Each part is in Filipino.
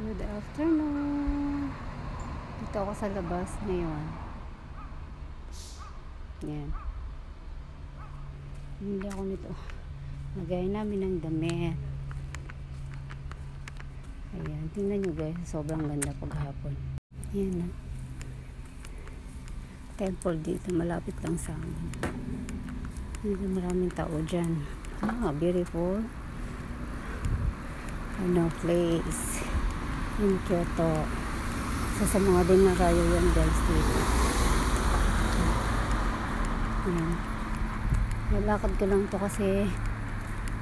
Good afternoon. Dito ako sa labas ngayon. Yan. Hindi ako nito. Lagay namin ng damit. Ayan. Tingnan nyo guys. Sobrang ganda paghapon. Yan na. Temple dito. Malapit lang sa amin. Hindi maraming tao dyan. Beautiful. Place. In Kyoto. Sa mga din na kayo yan guys dito. Ayan. Nalakad ko lang to kasi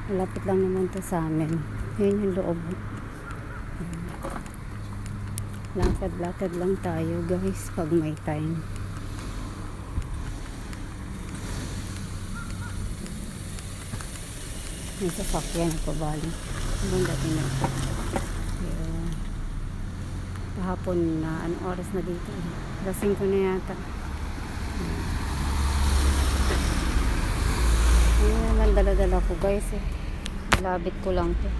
malapit lang naman to sa amin. Yan yung loob. Lakad-lakad lang tayo guys pag may time. May sasakyan na pabali. Ibang dating na ito. Kahapon na anong oras na dito? Lasing ko na yata. Ano naman dala-dala ko guys eh. Labit ko lang to.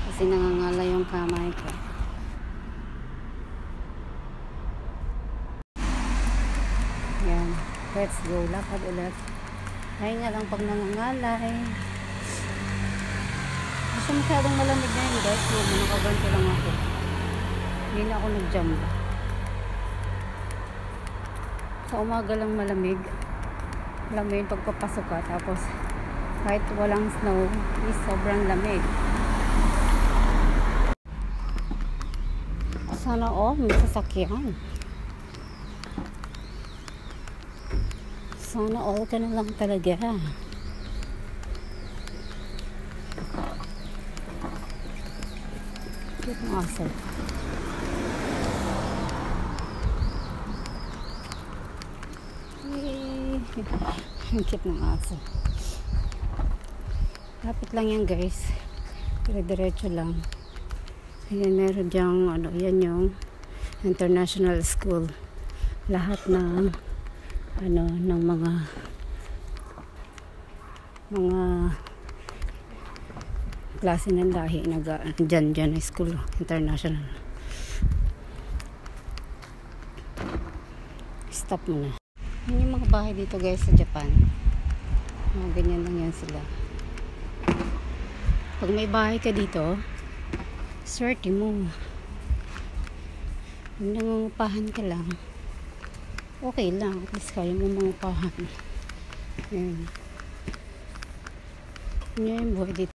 Kasi nangangala yung kamay ko. Yan. Let's go. Lakad ulit. Pahinga lang pag nangangalay. Kasi masyadong malamig na yun guys. Nakaganto lang ako. Hindi na ako nag-jump. Sa umaga lang malamig. Alam mo yun pagpapasok ka. Tapos kahit walang snow is sobrang lamig. Sana may sasakyan. Sana ka na lang talaga. Cute ng aso. Ang cute ng aso. Lapit lang yan guys. Dire-diretso lang. Ayan, meron dyang yan yung international school. Lahat ng ng mga klase ng lahi dyan na school international. Stop muna. Yan yung mga bahay dito guys sa Japan. Ganyan lang yan sila. Pag may bahay ka dito, swerte mo. Kung nangungupahan ka lang, okay lang. At least kaya mo mangupahan. Yan. Yan yung buhay dito.